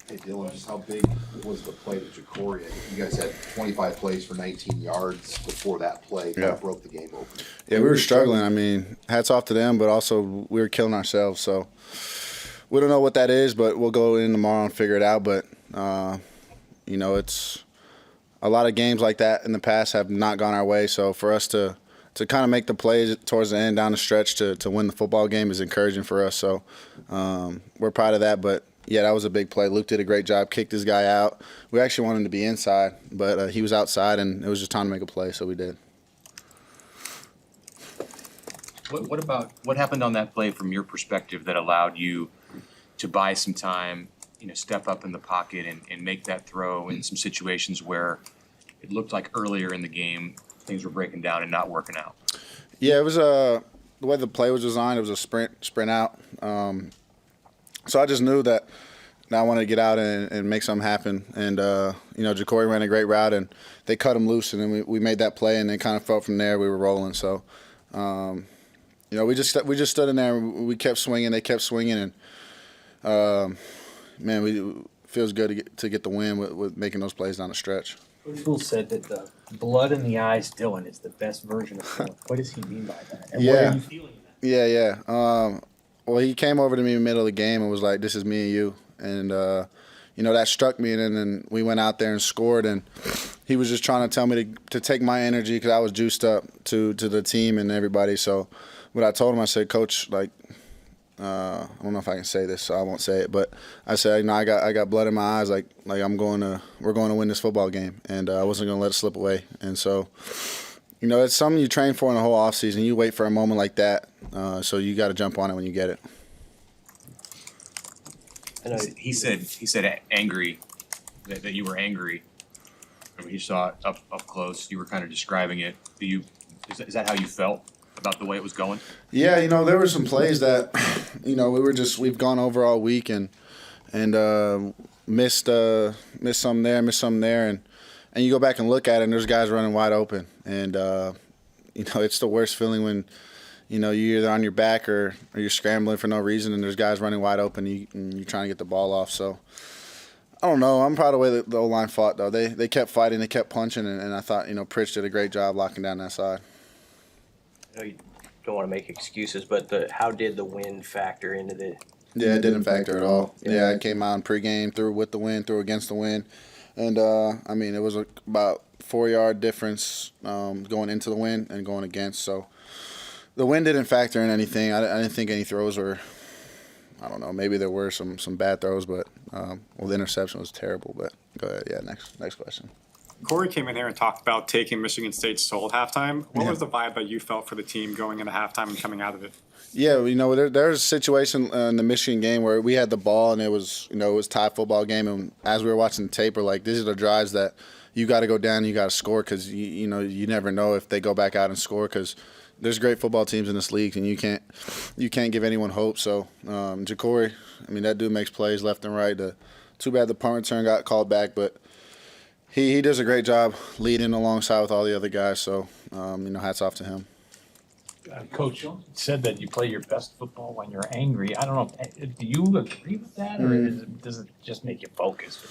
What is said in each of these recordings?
Hey Dylan, just how big was the play to Jacory? I think you guys had 25 plays for 19 yards before that play. Kind of broke the game open. Yeah, we were struggling. I mean, hats off to them, but also we were killing ourselves. So we don't know what that is, but we'll go in tomorrow and figure it out. But, it's a lot of games like that in the past have not gone our way. So for us to kind of make the plays towards the end down the stretch to win the football game is encouraging for us. So we're proud of that. But, yeah, that was a big play. Luke did a great job, kicked his guy out. We actually wanted him to be inside, but he was outside, and it was just time to make a play, so we did. What happened on that play from your perspective that allowed you to buy some time, step up in the pocket and make that throw in some situations where it looked like earlier in the game things were breaking down and not working out? Yeah, it was the way the play was designed. It was a sprint out. So I just knew that I wanted to get out and make something happen. And Jacory ran a great route, and they cut him loose, and then we made that play, and then kind of felt from there we were rolling. So, we just stood in there, and we kept swinging. They kept swinging, and it feels good to get the win with making those plays down the stretch. Coach Rule said that the blood in the eyes Dylan is the best version of Dylan. What does he mean by that? And what are you feeling in that? Yeah. Well, he came over to me in the middle of the game and was like, "This is me and you," and that struck me. And then we went out there and scored, and he was just trying to tell me to take my energy because I was juiced up to the team and everybody. So, what I told him, I said, "Coach, I don't know if I can say this, so I won't say it, but I said, I got blood in my eyes, like we're going to win this football game, and I wasn't going to let it slip away." And so, it's something you train for in the whole offseason. You wait for a moment like that, so you got to jump on it when you get it. He said angry, that you were angry. When you saw it up close, you were kind of describing it. Is that how you felt about the way it was going? Yeah, there were some plays that, we've gone over all week and missed some there, and you go back and look at it, and there's guys running wide open, and it's the worst feeling when you're either on your back or you're scrambling for no reason, and there's guys running wide open, and you're trying to get the ball off. So I don't know. I'm proud of the way the O-line fought, though. They kept fighting, they kept punching, and I thought Pritch did a great job locking down that side. I know you don't want to make excuses, but how did the wind factor into the? Yeah, it didn't factor at all. Yeah, I came out in pregame, threw with the wind, threw against the wind, and it was about 4-yard difference going into the wind and going against. So the wind didn't factor in anything. I didn't think any throws were. I don't know. Maybe there were some bad throws, but the interception was terrible. But go ahead. Yeah, next question. Corey came in here and talked about taking Michigan State's soul at halftime. What was the vibe that you felt for the team going into halftime and coming out of it? Yeah, there's a situation in the Michigan game where we had the ball and it was tie football game, and as we were watching the tape, we're like, these are the drives that you got to go down and you got to score because you never know if they go back out and score because there's great football teams in this league and you can't give anyone hope. So Jacory, that dude makes plays left and right. Too bad the punt return got called back, but he does a great job leading alongside with all the other guys. So hats off to him. Coach said that you play your best football when you're angry. I don't know. Do you agree with that, or does it just make you focus?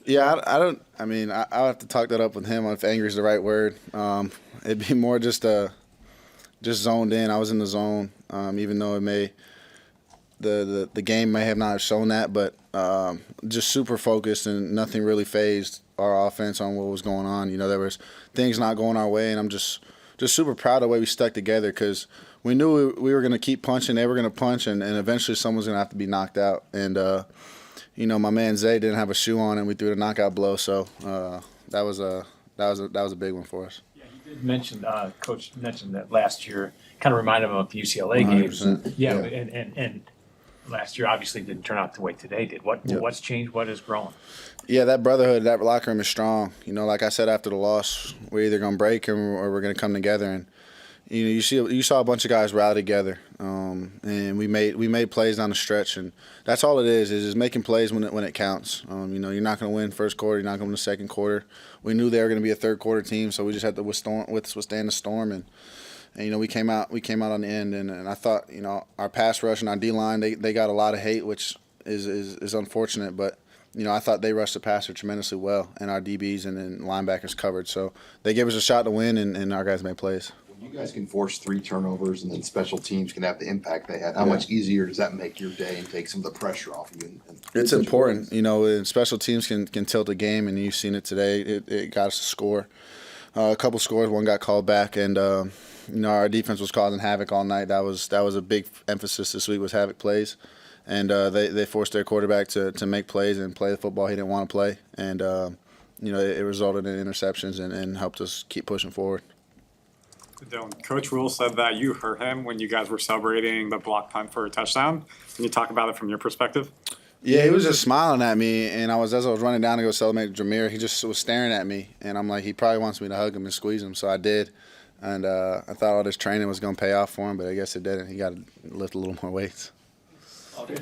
Yeah, I don't. I'll have to talk that up with him if angry is the right word. It'd be more just zoned in. I was in the zone, even though the game may have not shown that, but just super focused and nothing really fazed our offense on what was going on. There was things not going our way, and I'm just super proud of the way we stuck together because we knew we were going to keep punching, they were going to punch, and eventually someone's going to have to be knocked out. And, my man Zay didn't have a shoe on, and we threw the knockout blow, so that was a big one for us. Yeah, you did mention, Coach mentioned that last year kind of reminded him of the UCLA games. 100%. Yeah, and last year obviously didn't turn out the way today did. What's changed? What has grown? Yeah, that brotherhood, that locker room is strong. Like I said after the loss, we're either going to break or we're going to come together. And you saw a bunch of guys rally together, and we made plays down the stretch, and that's all it is just making plays when it counts. You're not going to win first quarter, you're not going to win the second quarter. We knew they were going to be a third quarter team, so we just had to withstand the storm, and we came out on the end, and I thought our pass rush and our D line they got a lot of hate, which is unfortunate, but I thought they rushed the passer tremendously well, and our DBs and then linebackers covered. So they gave us a shot to win, and our guys made plays. When you guys can force 3 turnovers and then special teams can have the impact they had, how much easier does that make your day and take some of the pressure off of you? It's important. And special teams can tilt a game, and you've seen it today. It got us a score. A couple scores, one got called back, and our defense was causing havoc all night. That was a big emphasis this week was havoc plays, and they forced their quarterback to make plays and play the football he didn't want to play, and it resulted in interceptions and helped us keep pushing forward. Dylan, Coach Rule said that you hurt him when you guys were celebrating the block punt for a touchdown. Can you talk about it from your perspective? Yeah, he was just smiling at me, and as I was running down to go celebrate Jameer, he just was staring at me, and I'm like, he probably wants me to hug him and squeeze him, so I did, and I thought all this training was going to pay off for him, but I guess it didn't. He got to lift a little more weights. Okay.